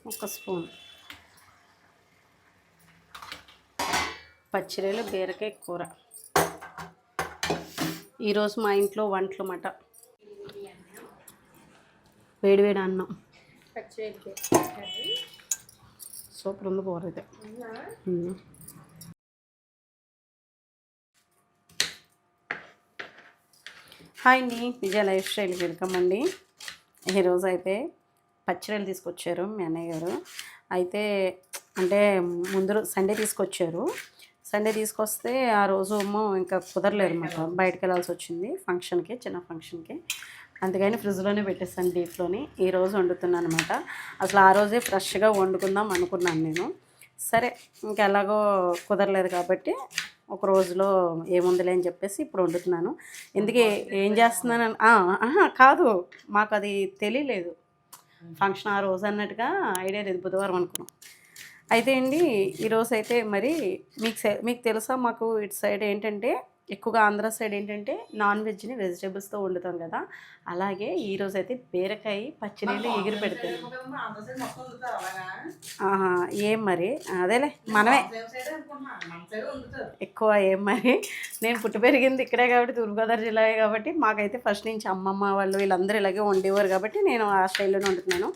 1 spoon పచ్చిరొయ్యలు బీరకాయ కూర. ఈరోజు మా ఇంట్లో వంటలు మాట. వేడివేడి అన్నం, సూపర్ ఉంది కూర అయితే. హాయ్ అండి, విజయ లైఫ్ స్టైల్ వెల్కమ్ అండి. ఈరోజు అయితే పచ్చిరొయ్యలు తీసుకొచ్చారు మీ అన్నయ్య గారు. అయితే అంటే ముందు సండే తీసుకొచ్చారు. సండే తీసుకొస్తే ఆ రోజు ఏమో ఇంకా కుదరలేదు అనమాట, బయటకు వెళ్ళాల్సి వచ్చింది ఫంక్షన్కి, చిన్న ఫంక్షన్కి. అందుకని ఫ్రిడ్జ్లోనే పెట్టేస్తాను డీప్లోని. ఈరోజు వండుతున్నాను అనమాట. అసలు ఆ రోజే ఫ్రెష్గా వండుకుందాం అనుకున్నాను నేను. సరే ఇంకెలాగో కుదరలేదు కాబట్టి ఒక రోజులో ఏముందిలే అని చెప్పేసి ఇప్పుడు వండుతున్నాను. ఎందుకే ఏం చేస్తున్నాను కాదు, మాకు అది తెలియలేదు ఫంక్షన్ ఆ రోజు అన్నట్టుగా ఐడియా లేదు, బుధవారం అనుకున్నాం. అయితే అండి ఈరోజు అయితే మరి మీకు తెలుసా, మాకు ఇటు సైడ్ ఏంటంటే ఎక్కువగా ఆంధ్ర సైడ్ ఏంటంటే నాన్ వెజ్ని వెజిటేబుల్స్తో వండుతాం కదా. అలాగే ఈరోజు అయితే బీరకాయ పచ్చినీళ్ళు ఎగిరి పెడతాను. ఏం మరి అదేలే మనమే ఎక్కువ. ఏం మరి నేను పుట్టి పెరిగింది ఇక్కడే కాబట్టి, తూర్పుగోదావరి జిల్లా కాబట్టి మాకైతే ఫస్ట్ నుంచి అమ్మమ్మ వాళ్ళు వీళ్ళందరూ ఇలాగే వండేవారు కాబట్టి నేను ఆ స్టైల్లోనే వండుతున్నాను.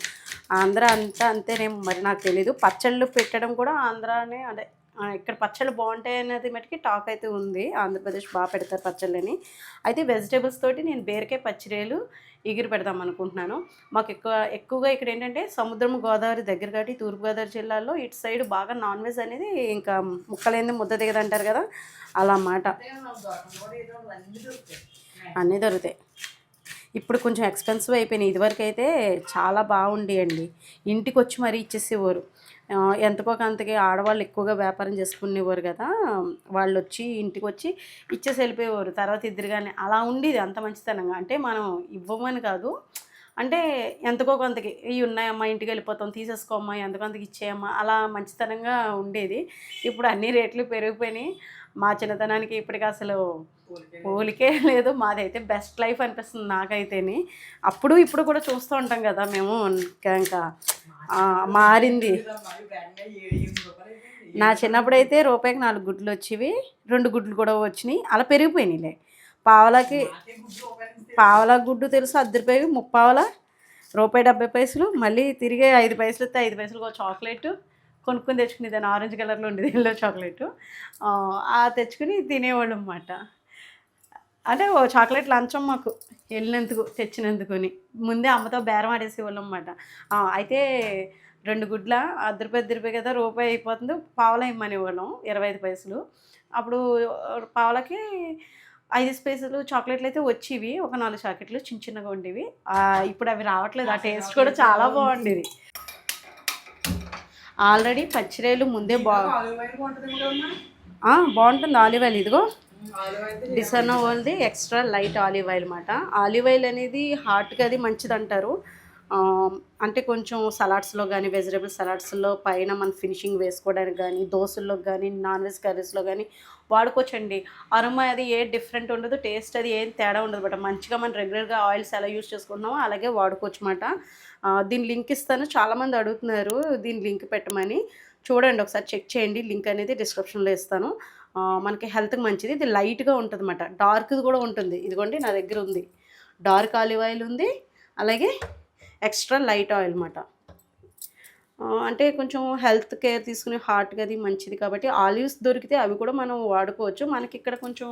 ఆంధ్ర అంతా అంతేనేమో మరి నాకు తెలీదు. పచ్చళ్ళు పెట్టడం కూడా ఆంధ్రానే, అదే ఇక్కడ పచ్చళ్ళు బాగుంటాయి అనేది మటుకి టాక్ అయితే ఉంది. ఆంధ్రప్రదేశ్ బాగా పెడతారు పచ్చళ్ళని. అయితే వెజిటేబుల్స్ తోటి నేను బీరకాయ పచ్చిరేలు ఎగిరి పెడదాం అనుకుంటున్నాను. మాకు ఎక్కువగా ఇక్కడ ఏంటంటే సముద్రం గోదావరి దగ్గర కాబట్టి తూర్పుగోదావరి జిల్లాలో ఇటు సైడ్ బాగా నాన్ వెజ్ అనేది ఇంకా ముక్కలేంది ముద్ద దిగదంటారు కదా, అలా అన్నమాట. అన్నీ దొరుకుతాయి. ఇప్పుడు కొంచెం ఎక్స్పెన్సివ్ అయిపోయినాయి. ఇదివరకు అయితే చాలా బాగుండేయండి. ఇంటికి వచ్చి మరీ ఇచ్చేసేవారు. ఎంతకో అంతకి ఆడవాళ్ళు ఎక్కువగా వ్యాపారం చేసుకునేవారు కదా, వాళ్ళు వచ్చి ఇంటికి వచ్చి ఇచ్చేసి వెళ్ళిపోయేవారు. తర్వాత ఇద్దరుగానే అలా ఉండేది, అంత మంచితనంగా. అంటే మనం ఇవ్వమని కాదు, అంటే ఎంతకో కొంతకి ఇవి ఉన్నాయమ్మా ఇంటికి వెళ్ళిపోతాం తీసేసుకోమ్మా, ఎంతకో అంతకి ఇచ్చేయమ్మా, అలా మంచితనంగా ఉండేది. ఇప్పుడు అన్ని రేట్లు పెరిగిపోయినాయి. మా చిన్నతనానికి ఇప్పటికి అసలు పోలికే లేదు. మాదైతే బెస్ట్ లైఫ్ అనిపిస్తుంది నాకైతేని. అప్పుడు ఇప్పుడు కూడా చూస్తూ ఉంటాం కదా మేము. ఇంకా మారింది. నా చిన్నప్పుడైతే రూపాయికి 4 గుడ్లు వచ్చేవి, 2 గుడ్లు కూడా వచ్చినాయి. అలా పెరిగిపోయినాయిలే. పావలా గుడ్డు తెలుసు, ₹10 ముప్పావలా ₹1.70. మళ్ళీ తిరిగే 5 పైసలు ఇస్తే 5 పైసలకు ఒక చాక్లెట్ కొనుక్కొని తెచ్చుకునేదాన్ని. ఆరెంజ్ కలర్లో ఉండేది ఎల్లో చాక్లెట్. తెచ్చుకుని తినేవాళ్ళు అన్నమాట. అంటే ఓ చాక్లెట్ లంచం మాకు వెళ్ళినందుకు తెచ్చినందుకుని. ముందే అమ్మతో బేరం ఆడేసేవాళ్ళం అన్నమాట. అయితే 2 గుడ్ల ₹10 కదా, రూపాయి అయిపోతుంది, పావలా ఇమ్మనేవాళ్ళం, 25 పైసలు. అప్పుడు పావలాకి 5 పైసలు చాక్లెట్లు అయితే వచ్చేవి. ఒక 4 చాక్లెట్లు చిన్న చిన్నగా ఉండేవి. ఇప్పుడు అవి రావట్లేదు. ఆ టేస్ట్ కూడా చాలా బాగుండేది. ఆల్రెడీ పచ్చిరేలు ముందే బాగుంటుంది ఆలివ్ ఆయిల్. ఇదిగో డిసర్నో వాళ్ళది ఎక్స్ట్రా లైట్ ఆలివ్ ఆయిల్ అన్నమాట. ఆలివ్ ఆయిల్ అనేది హార్ట్కి అది మంచిది అంటారు. అంటే కొంచెం సలాడ్స్లో కానీ, వెజిటేబుల్ సలాడ్స్లో పైన మన ఫినిషింగ్ వేసుకోవడానికి కానీ, దోశల్లో కానీ, నాన్ వెజ్ కర్రీస్లో కానీ వాడుకోవచ్చండి. అరోమా అది ఏ డిఫరెంట్ ఉండదు, టేస్ట్ అది ఏం తేడా ఉండదు బట్ మంచిగా మనం రెగ్యులర్గా ఆయిల్స్ ఎలా యూస్ చేసుకుంటున్నామో అలాగే వాడుకోవచ్చు అన్నమాట. దీని లింక్ ఇస్తాను, చాలామంది అడుగుతున్నారు దీని లింక్ పెట్టమని. చూడండి ఒకసారి చెక్ చేయండి, లింక్ అనేది డిస్క్రిప్షన్లో ఇస్తాను. మనకి హెల్త్కి మంచిది. ఇది లైట్గా ఉంటుంది అన్నమాట, డార్క్ది కూడా ఉంటుంది. ఇదిగోండి నా దగ్గర ఉంది, డార్క్ ఆలివ్ ఆయిల్ ఉంది, అలాగే ఎక్స్ట్రా లైట్ ఆయిల్ అన్నమాట. అంటే కొంచెం హెల్త్ కేర్ తీసుకునే హార్ట్కి అది మంచిది కాబట్టి ఆలివ్స్ దొరికితే అవి కూడా మనం వాడుకోవచ్చు. మనకి ఇక్కడ కొంచెం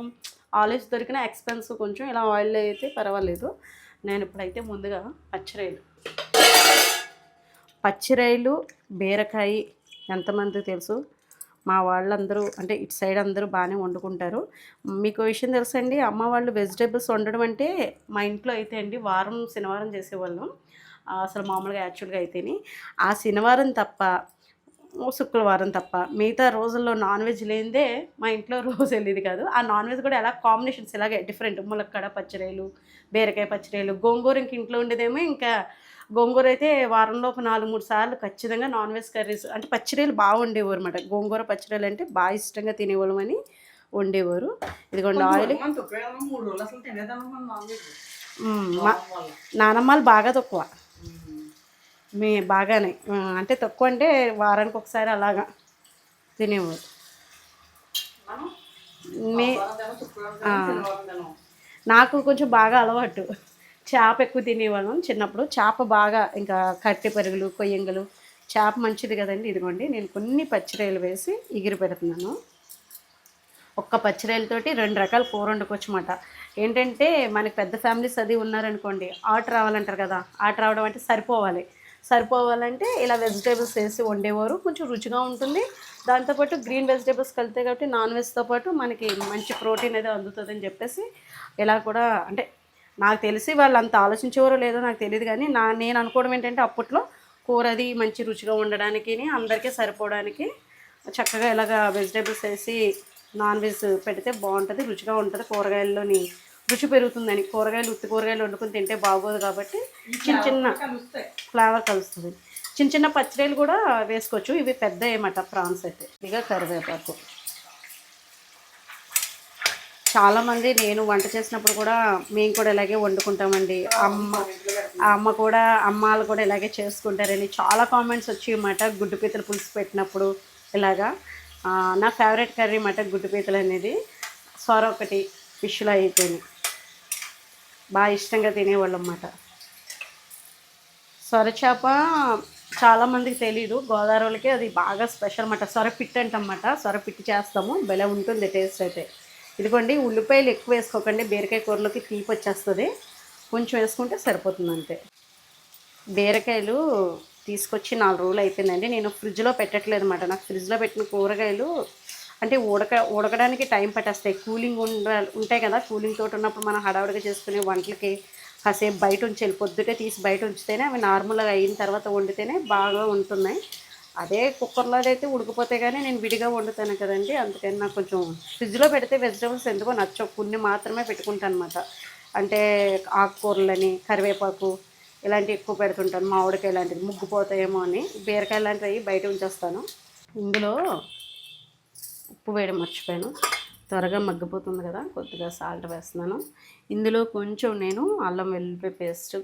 ఆలివ్స్ దొరికిన ఎక్స్పెన్సివ్ కొంచెం, ఇలా ఆయిల్ అయితే పర్వాలేదు. నేను ఇప్పుడైతే ముందుగా పచ్చిరొయ్యలు బీరకాయ ఎంతమంది తెలుసు, మా వాళ్ళందరూ అంటే ఇటు సైడ్ అందరూ బాగానే వండుకుంటారు. మీకు విషయం తెలుసండి, అమ్మ వాళ్ళు వెజిటేబుల్స్ వండడం అంటే మా ఇంట్లో అయితే అండి వారం శనివారం చేసేవాళ్ళం. అసలు మామూలుగా యాక్చువల్గా అయితేనే ఆ శనివారం తప్ప, శుక్రవారం తప్ప మిగతా రోజుల్లో నాన్ వెజ్ లేనిదే మా ఇంట్లో రోజు వెళ్ళేది కాదు. ఆ నాన్ వెజ్ కూడా ఎలా కాంబినేషన్స్ ఇలాగే డిఫరెంట్, ములక్కడ పచ్చిరొయ్యలు, బీరకాయ పచ్చిరొయ్యలు, గోంగూర ఇంక ఇంట్లో ఉండేదేమో. ఇంకా గోంగూర అయితే వారంలో ఒక 4-3 సార్లు ఖచ్చితంగా నాన్ వెజ్ కర్రీస్, అంటే పచ్చిరొయ్యలు బాగా వండేవారు అనమాట. గోంగూర పచ్చిరొయ్యలు అంటే బాగా ఇష్టంగా తినేవాళ్ళం అని వండేవారు. ఇదిగోండి ఆయిల్. నానమ్మలు బాగా తక్కువ. బాగానే అంటే తక్కువ అంటే వారానికి ఒకసారి అలాగా తినేవారు. మే నాకు కొంచెం బాగా అలవాటు. చేప ఎక్కువ తినేవాళ్ళం చిన్నప్పుడు. చేప బాగా ఇంకా కట్టె పరుగులు, కొయ్యంగలు చేప మంచిది కదండి. ఇదిగోండి నేను కొన్ని పచ్చిరొయ్యలు వేసి ఎగిరి పెడుతున్నాను. ఒక్క పచ్చిరొయ్యలతోటి 2 రకాల కూర వండుకోవచ్చమాట. ఏంటంటే మనకి పెద్ద ఫ్యామిలీస్ అది ఉన్నారనుకోండి, ఆర్డర్ రావాలంటారు కదా! ఆర్డర్ రావడం అంటే సరిపోవాలి. సరిపోవాలంటే ఇలా వెజిటేబుల్స్ వేసి వండేవారు. కొంచెం రుచిగా ఉంటుంది. దాంతో పాటు గ్రీన్ వెజిటేబుల్స్ కలుతాయి కాబట్టి నాన్ వెజ్‌తో పాటు మనకి మంచి ప్రోటీన్ అనేది అందుతదని చెప్పేసి ఇలా కూడా అంటే నాకు తెలిసి వాళ్ళు అంత ఆలోచించేవారో లేదో నాకు తెలీదు గానీ, నేను అనుకోవడం ఏంటంటే అప్పట్లో కూర అది మంచి రుచిగా ఉండడానికిని, అందరికీ సరిపోవడానికి చక్కగా ఇలాగా వెజిటేబుల్స్ వేసి నాన్ వెజ్ పెడితే బాగుంటుంది, రుచిగా ఉంటుంది, కూరగాయల్లోని రుచి పెరుగుతుందని. కూరగాయలు ఉత్తి కూరగాయలు వండుకొని తింటే బాగోదు కాబట్టి చిన్న చిన్న ఫ్లేవర్ కలుస్తుంది. చిన్న చిన్న పచ్చిరొయ్యలు కూడా వేసుకోవచ్చు. ఇవి పెద్ద ఏమట ప్రాన్స్ అయితే. ఇక కరివేపాకు. చాలామంది నేను వంట చేసినప్పుడు కూడా మేము కూడా ఇలాగే వండుకుంటామండి. అమ్మ కూడా అమ్మాలు కూడా ఇలాగే చేసుకుంటారని చాలా కామెంట్స్ వచ్చాయన్నమాట. గుడ్డు పీతల పులుసు పెట్టినప్పుడు ఇలాగా. నా ఫేవరెట్ కర్రీ అన్నమాట గుడ్డు పీతలు అనేది. సొర ఒకటి ఫిష్లో అయితేనే బాగా ఇష్టంగా తినేవాళ్ళు అన్నమాట. సొరచేప చాలామందికి తెలీదు. గోదావరికి అది బాగా స్పెషల్ అన్నమాట. సొరపిట్టు అంటన్నమాట. సొరపిట్టు చేస్తాము, భలే ఉంటుంది టేస్ట్ అయితే. ఇదిగోండి ఉల్లిపాయలు ఎక్కువ వేసుకోకండి, బీరకాయ కూరలోకి తీపి వచ్చేస్తుంది. కొంచెం వేసుకుంటే సరిపోతుంది అంతే. బీరకాయలు తీసుకొచ్చి 4 రోజులు అయిపోయిందండి. నేను ఫ్రిడ్జ్లో పెట్టట్లేదు అనమాట. నాకు ఫ్రిడ్జ్లో పెట్టిన కూరగాయలు అంటే ఉడకడానికి టైం పట్టేస్తాయి. కూలింగ్ ఉంటాయి కదా, కూలింగ్ తోటి ఉన్నప్పుడు మనం హడావుడిగా చేసుకునే వంటలకి కాసేపు బయట ఉంచాలి. పొద్దుటే తీసి బయట ఉంచితేనే అవి నార్మల్గా అయిన తర్వాత వండితేనే బాగా ఉంటున్నాయి. అదే కుక్కర్లో అయితే ఉడికిపోతే కానీ నేను విడిగా వండుతాను కదండి. అందుకని నాకు కొంచెం ఫ్రిడ్జ్లో పెడితే వెజిటబుల్స్ ఎందుకో నచ్చవు. కొన్ని మాత్రమే పెట్టుకుంటాను అనమాట. అంటే ఆకుకూరలని, కరివేపాకు ఇలాంటివి ఎక్కువ పెడుతుంటాను. మామిడికాయ లాంటివి ముగ్గిపోతాయేమో అని. బీరకాయ లాంటివి బయట ఉంచేస్తాను. ఇందులో ఉప్పు వేయడం మర్చిపోయాను. త్వరగా మగ్గిపోతుంది కదా, కొద్దిగా సాల్ట్ వేస్తున్నాను. ఇందులో కొంచెం నేను అల్లం వెల్లుల్లి పేస్ట్,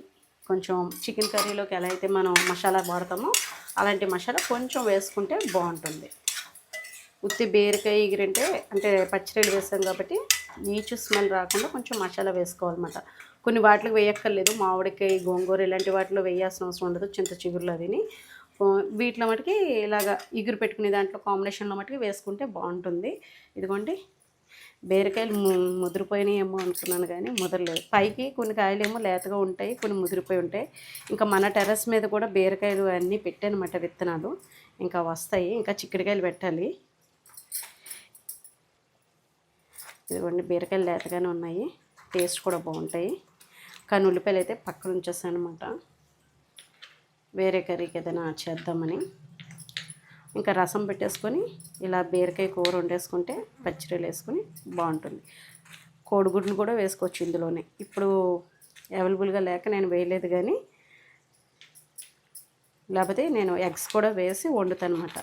కొంచెం చికెన్ కర్రీలోకి ఎలా అయితే మనం మసాలా వాడతామో అలాంటి మసాలా కొంచెం వేసుకుంటే బాగుంటుంది. ఉత్తి బీరకాయ ఎగిరింటే అంటే పచ్చిరొయ్యలు వేస్తాం కాబట్టి నీచు స్మెల్ రాకుండా కొంచెం మసాలా వేసుకోవాలన్నమాట. కొన్ని వాటికి వేయక్కర్లేదు. మామిడికాయ, గోంగూర ఇలాంటి వాటిలో వేయాల్సిన అవసరం ఉండదు. చింత చిగురులు అదిని వీటిలో మటుకి ఇలాగ ఇగురు పెట్టుకునే దాంట్లో కాంబినేషన్లో మటుకి వేసుకుంటే బాగుంటుంది. ఇదిగోండి బీరకాయలు ముదిరిపోయినాయేమో అనుకున్నాను కానీ ముదరలేదు. పైకి కొన్ని కాయలేమో లేతగా ఉంటాయి, కొన్ని ముదిరిపోయి ఉంటాయి. ఇంకా మన టెర్రస్ మీద కూడా బీరకాయలు అన్నీ పెట్టానమాట విత్తనాలు. ఇంకా వస్తాయి. ఇంకా చిక్కుడుకాయలు పెట్టాలి. ఇదిగోండి బీరకాయలు లేతగానే ఉన్నాయి, టేస్ట్ కూడా బాగుంటాయి. కానీ ఉల్లిపాయలు అయితే పక్కన ఉంచేస్తాను అనమాట, వేరే కర్రీకి ఏదైనా చేద్దామని. ఇంకా రసం పెట్టేసుకొని ఇలా బీరకాయ కూర వండేసుకుంటే పచ్చిరొయ్యలు వేసుకొని బాగుంటుంది. కోడిగుడ్లు కూడా వేసుకోవచ్చు ఇందులోనే. ఇప్పుడు అవైలబుల్గా లేక నేను వేయలేదు, కానీ లేకపోతే నేను ఎగ్స్ కూడా వేసి వండుతాను అనమాట.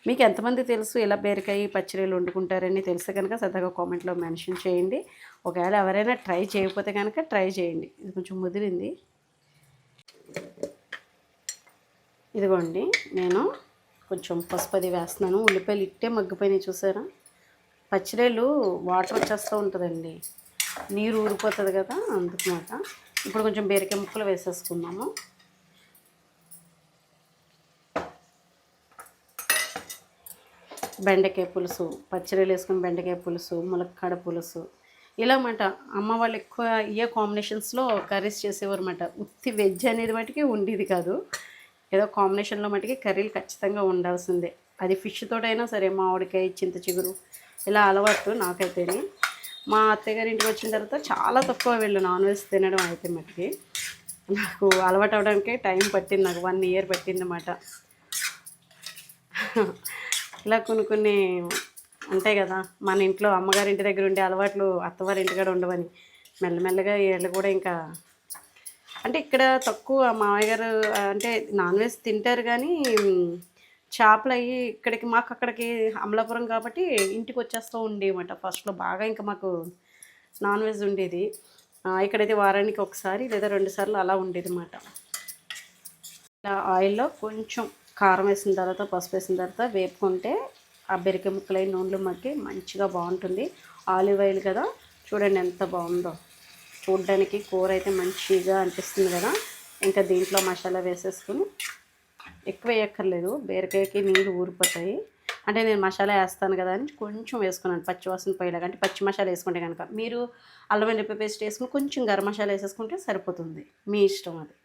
మీకు ఎంతమంది తెలుసు ఇలా బీరకాయ పచ్చిరొయ్యలు వండుకుంటారని తెలిస్తే కనుక సరదాగా కామెంట్లో మెన్షన్ చేయండి. ఒకవేళ ఎవరైనా ట్రై చేయకపోతే కనుక ట్రై చేయండి. ఇది కొంచెం ముదిరింది. ఇదిగోండి నేను కొంచెం పసుపది వేస్తున్నాను. ఉల్లిపాయలు ఇట్టే మగ్గిపోయినాయి చూసారా. పచ్చిరొయ్యలు వాటర్ వచ్చేస్తూ ఉంటుందండి, నీరు ఊరిపోతుంది కదా, అందుకన్నమాట. ఇప్పుడు కొంచెం బీరకాయ ముక్కలు వేసేసుకున్నాము. బెండకాయ పులుసు, పచ్చిరొయ్యలు వేసుకుని బెండకాయ పులుసు, ములక్కాడ పులుసు ఇలా అన్నమాట. అమ్మ వాళ్ళు ఎక్కువ ఇయే కాంబినేషన్స్లో కర్రీస్ చేసేవారు అన్నమాట. ఉత్తి వెజ్ అనేది మటుకి ఉండేది కాదు. ఏదో కాంబినేషన్లో మటుకి కర్రీలు ఖచ్చితంగా ఉండాల్సిందే. అది ఫిష్ తోటైనా సరే, మామిడికాయ, చింత చిగురు ఇలా అలవాటు నాకైతేనే. మా అత్తయ్య ఇంటికి వచ్చిన తర్వాత చాలా తక్కువ వీళ్ళు నాన్ వెజ్ తినడం అయితే మటుకి. నాకు అలవాటు అవడానికి టైం పట్టింది, నాకు 1 year పట్టింది అన్నమాట. ఇలా కొన్ని ఉంటాయి కదా, మన ఇంట్లో అమ్మగారి ఇంటి దగ్గర ఉండే అలవాట్లు అత్తవారి ఇంటికాడ ఉండవని మెల్లమెల్లగా వీళ్ళు కూడా ఇంకా అంటే ఇక్కడ తక్కువ. మామయ్య గారు అంటే నాన్ వెజ్ తింటారు కానీ చేపలు అయ్యి ఇక్కడికి మాకు అక్కడికి అమలాపురం కాబట్టి ఇంటికి వచ్చేస్తూ ఉండేవన్నమాట. ఫస్ట్లో బాగా ఇంకా మాకు నాన్ వెజ్ ఉండేది. ఇక్కడైతే వారానికి ఒకసారి లేదా 2 సార్లు అలా ఉండేది అన్నమాట. ఇలా ఆయిల్లో కొంచెం కారం వేసిన తర్వాత పసుపు వేసిన తర్వాత వేపుకుంటే ఆ బెరక ముక్కలై నూనెలో మగ్గి మంచిగా బాగుంటుంది. ఆలివ్ ఆయిల్ కదా, చూడండి ఎంత బాగుందో. చూడడానికి కూర అయితే మంచిగా అనిపిస్తుంది కదా. ఇంకా దీంట్లో మసాలా వేసేసుకుని ఎక్కువ వేయక్కర్లేదు, బీరకాయకి నీళ్ళు ఊరిపోతాయి. అంటే నేను మసాలా వేస్తాను కదా అని కొంచెం వేసుకున్నాను, పచ్చివాసన పోయేలాగా. అంటే పచ్చి మసాలా వేసుకుంటే కనుక మీరు అల్లం వెల్లుల్లి పేస్ట్ వేసుకుని కొంచెం గరం మసాలా వేసేసుకుంటే సరిపోతుంది, మీ ఇష్టం అది.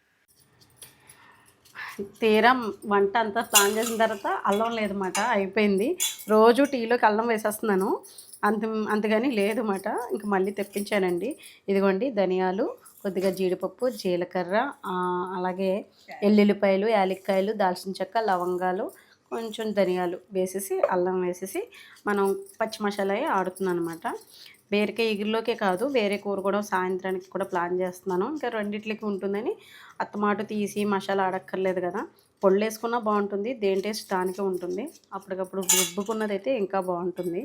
తీరా వంట అంతా ప్లాన్ చేసిన తర్వాత అల్లం లేదన్నమాట, అయిపోయింది. రోజు టీలోకి అల్లం వేసేస్తున్నాను, అంతగాని లేదన్నమాట. ఇంక మళ్ళీ తెప్పించానండి. ఇదిగోండి ధనియాలు, కొద్దిగా జీడిపప్పు, జీలకర్ర, అలాగే ఎల్లుల్లిపాయలు, యాలక్కాయలు, దాల్చిన చెక్క, లవంగాలు, కొంచెం ధనియాలు వేసేసి అల్లం వేసేసి మనం పచ్చి మసాలా ఆడుతున్నాను అనమాట. బీరకాయ ఎగురులోకే కాదు, వేరే కూర కూడా సాయంత్రానికి కూడా ప్లాన్ చేస్తున్నాను. ఇంకా రెండిట్లకి ఉంటుందని అత్తమాట తీసి మసాలా ఆడక్కర్లేదు కదా, పొళ్ళు వేసుకున్నా బాగుంటుంది, దేని టేస్ట్ దానికే ఉంటుంది. అప్పటికప్పుడు రుబ్బుకున్నదైతే ఇంకా బాగుంటుంది.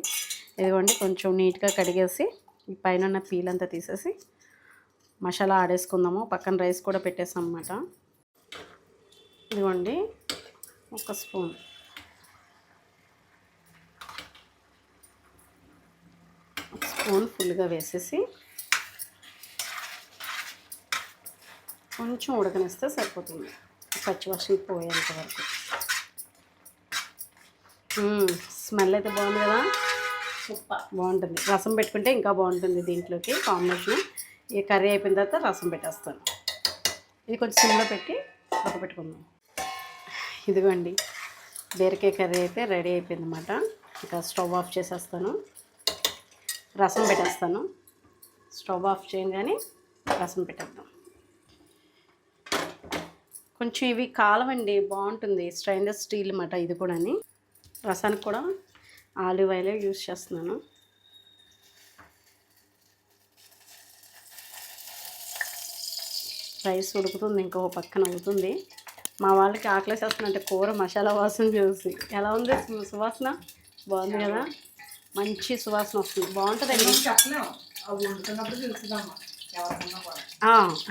ఇదిగోండి కొంచెం నీట్గా కడిగేసి ఈ పైన ఉన్న పీల్ అంతా తీసేసి మసాలా ఆడేసుకుందాము. పక్కన రైస్ కూడా పెట్టేసాం అన్నమాట. ఇదిగోండి ఒక స్పూన్ ఫుల్గా వేసేసి కొంచెం ఉడకనిస్తే సరిపోతుంది, పచ్చివాసన పోయేంత వరకు. స్మెల్ అయితే బాగుంది కదా, బాగుంటుంది. రసం పెట్టుకుంటే ఇంకా బాగుంటుంది దీంట్లోకి కాంబినేషన్. ఈ కర్రీ అయిపోయిన తర్వాత రసం పెట్టేస్తాను. ఇది కొంచెం సిమ్లో పెట్టి ఉడకపెట్టుకుందాం. ఇదిగోండి బీరకాయ కర్రీ అయితే రెడీ అయిపోయింది అన్నమాట. ఇంకా స్టవ్ ఆఫ్ చేసేస్తాను, రసం పెట్టేస్తాను. స్టవ్ ఆఫ్ చేయగానే రసం పెట్టేద్దాం. కొంచెం ఇవి కాలవండి, బాగుంటుంది. స్టెయిన్లెస్ స్టీల్ అన్నమాట ఇది కూడా. రసానికి కూడా ఆలివ్ ఆయిల్ యూజ్ చేస్తున్నాను. రైస్ ఉడుకుతుంది, ఇంకో పక్కన అవుతుంది. మా వాళ్ళకి ఆకలేసేస్తుందంటే కూర మసాలా వాసన చూసి. ఎలా ఉంది సువాసన? బాగుంది కదా, మంచి సువాసన వస్తుంది, బాగుంటుందండి.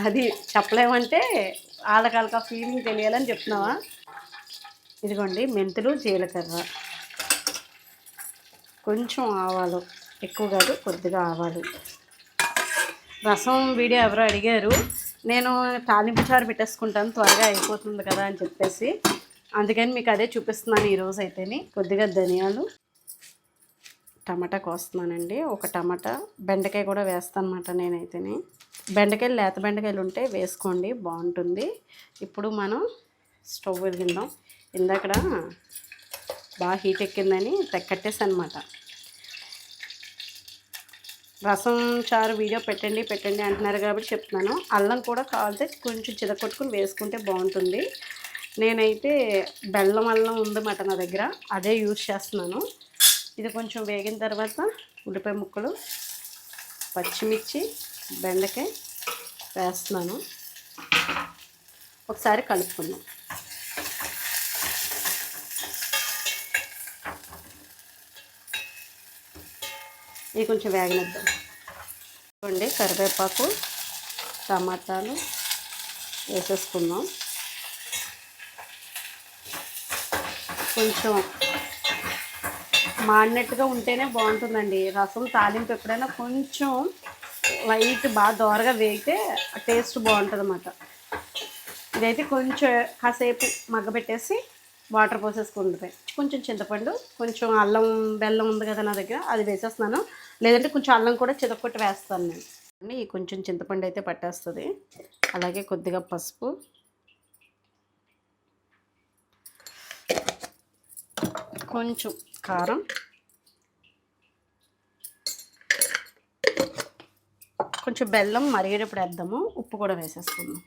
అది చెప్పలేమంటే వాళ్ళకి ఫీలింగ్ తెలియాలని చెప్తున్నావా. ఇదిగోండి మెంతులు, జీలకర్ర, కొంచెం ఆవాలు, ఎక్కువ కాదు కొద్దిగా ఆవాలు. రసం వీడియో ఎవరో అడిగారు, నేను తాలింపు చారు పెట్టేసుకుంటాను త్వరగా అయిపోతుంది కదా అని చెప్పేసి, అందుకని మీకు అదే చూపిస్తున్నాను ఈరోజు అయితేని. కొద్దిగా ధనియాలు, టమాటా కోస్తున్నానండి, ఒక టమాటా. బెండకాయ కూడా వేస్తాను అన్నమాట నేనైతేనే. బెండకాయలు లేత బెండకాయలు ఉంటే వేసుకోండి, బాగుంటుంది. ఇప్పుడు మనం స్టవ్ వెలిగిద్దాం. ఇందాకడ బాగా హీట్ ఎక్కిందని కట్టేసాను అన్నమాట. రసం చారు వీడియో పెట్టండి అంటున్నారు కాబట్టి చెప్తున్నాను. అల్లం కూడా కావాలంటే కొంచెం చితకొట్టుకుని వేసుకుంటే బాగుంటుంది. నేనైతే బెల్లం అల్లం ఉందన్నమాట నా దగ్గర, అదే యూజ్ చేస్తున్నాను. ఇది కొంచెం వేగిన తర్వాత ఉల్లిపాయ ముక్కలు, పచ్చిమిర్చి, బెండకాయ వేస్తున్నాను. ఒకసారి కలుపుకుందాం. ఇది కొంచెం వేగనిద్దాం. చూడండి కరివేపాకు, టమాటాలు వేసేసుకుందాం. కొంచెం మాడినట్టుగా ఉంటేనే బాగుంటుందండి. రసం తాలింపు ఎప్పుడైనా కొంచెం లైట్ బాగా దోరగా వేగితే టేస్ట్ బాగుంటుంది అన్నమాట. ఇదైతే కొంచెం కాసేపు మగ్గబెట్టేసి వాటర్ పోసేసుకుంటే, కొంచెం చింతపండు, కొంచెం అల్లం బెల్లం ఉంది కదా నా దగ్గర, అది వేసేస్తున్నాను. లేదంటే కొంచెం అల్లం కూడా చితక్కొట్టి వేస్తాను నేను. ఈ కొంచెం చింతపండు అయితే పట్టేస్తుంది. అలాగే కొద్దిగా పసుపు, కొంచెం కారం, కొంచెం బెల్లం మరిగేటప్పుడు వేద్దాము. ఉప్పు కూడా వేసేసుకుందాం,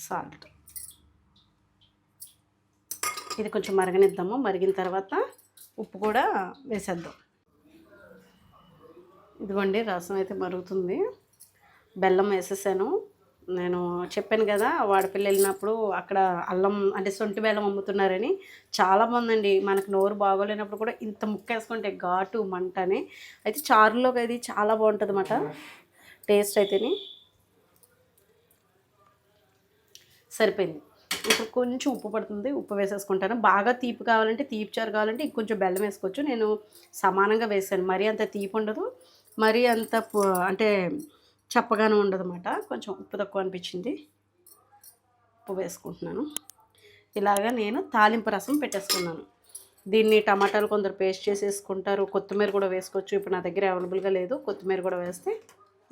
సాల్ట్. ఇది కొంచెం మరగనిద్దాము. మరిగిన తర్వాత ఉప్పు కూడా వేసేద్దాం. ఇదిగోండి రసం అయితే మరుగుతుంది. బెల్లం వేసేసాను, నేను చెప్పాను కదా వాడపల్లి వెళ్ళినప్పుడు అక్కడ అల్లం అంటే సొంటి బెల్లం అమ్ముతున్నారని. చాలా బాగుందండి. మనకు నోరు బాగోలేనప్పుడు కూడా ఇంత ముక్క వేసుకుంటే ఘాటు మంటని అయితే చారులోకి అది చాలా బాగుంటుంది అన్నమాట టేస్ట్ అయితేని. సరిపోయింది. ఇప్పుడు కొంచెం ఉప్పు పడుతుంది, ఉప్పు వేసేసుకుంటాను. బాగా తీపి కావాలంటే తీపి చారు కావాలంటే ఇంకొంచెం బెల్లం వేసుకోవచ్చు. నేను సమానంగా వేసాను. మరీ అంత తీపి ఉండదు, మరీ అంత అంటే చప్పగానే ఉండదన్నమాట. కొంచెం ఉప్పు తక్కువ అనిపించింది, ఉప్పు వేసుకుంటున్నాను. ఇలాగా నేను తాలింపు రసం పెట్టేసుకున్నాను. దీన్ని టమాటాలు కొందరు పేస్ట్ చేసేసుకుంటారు, కొత్తిమీర కూడా వేసుకోవచ్చు. ఇప్పుడు నా దగ్గర అవైలబుల్గా లేదు, కొత్తిమీర కూడా వేస్తే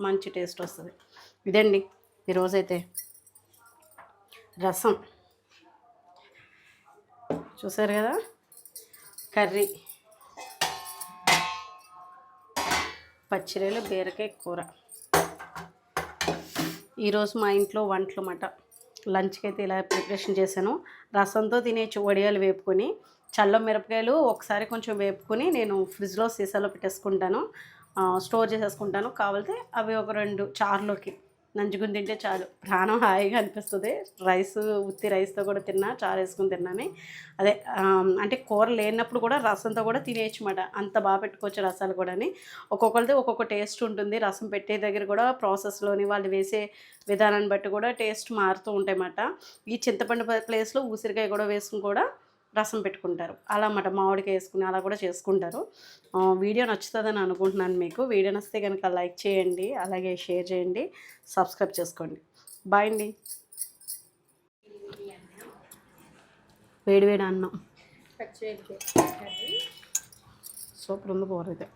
మంచి టేస్ట్ వస్తుంది. ఇదండి ఈరోజైతే రసం. చూసారు కదా, కర్రీ, పచ్చిరొయ్యలు, బీరకాయ కూర. ఈరోజు మా ఇంట్లో వంటలు అన్నమాట. లంచ్కి అయితే ఇలా ప్రిపరేషన్ చేశాను. రసంతో తినేచ్చు, వడియాలు వేపుకొని. చల్లం మిరపకాయలు ఒకసారి కొంచెం వేపుకొని నేను ఫ్రిడ్జ్లో సీసాలో పెట్టేసుకుంటాను, స్టోర్ చేసేసుకుంటాను. కావాలితే అవి ఒక 2 చారులోకి నంచుకుని తింటే చాలు, ప్రాణం హాయిగా అనిపిస్తుంది. రైస్, ఉత్తి రైస్తో కూడా తిన్నా, చారు వేసుకుని తిన్నాను. అదే అంటే కూర లేనప్పుడు కూడా రసంతో కూడా తినేయచ్చు అన్నమాట. అంత బాగా పెట్టుకోవచ్చు రసాలు కూడా. ఒక్కొక్కరిది ఒక్కొక్క టేస్ట్ ఉంటుంది. రసం పెట్టే దగ్గర కూడా ప్రాసెస్లోని వాళ్ళు వేసే విధానాన్ని బట్టి కూడా టేస్ట్ మారుతూ ఉంటాయి అన్నమాట. ఈ చింతపండు ప్లేస్లో ఉసిరికాయ కూడా వేసుకుని కూడా రసం పెట్టుకుంటారు అలా అన్నమాట. మామిడికాయ వేసుకుని అలా కూడా చేసుకుంటారు. వీడియో నచ్చుతుందని అనుకుంటున్నాను మీకు. వీడియో నచ్చితే కనుక లైక్ చేయండి, అలాగే షేర్ చేయండి, సబ్స్క్రైబ్ చేసుకోండి. బాయ్ అండి. వేడి వేడి అన్నం సూపర్ ఉంది కూర అయితే.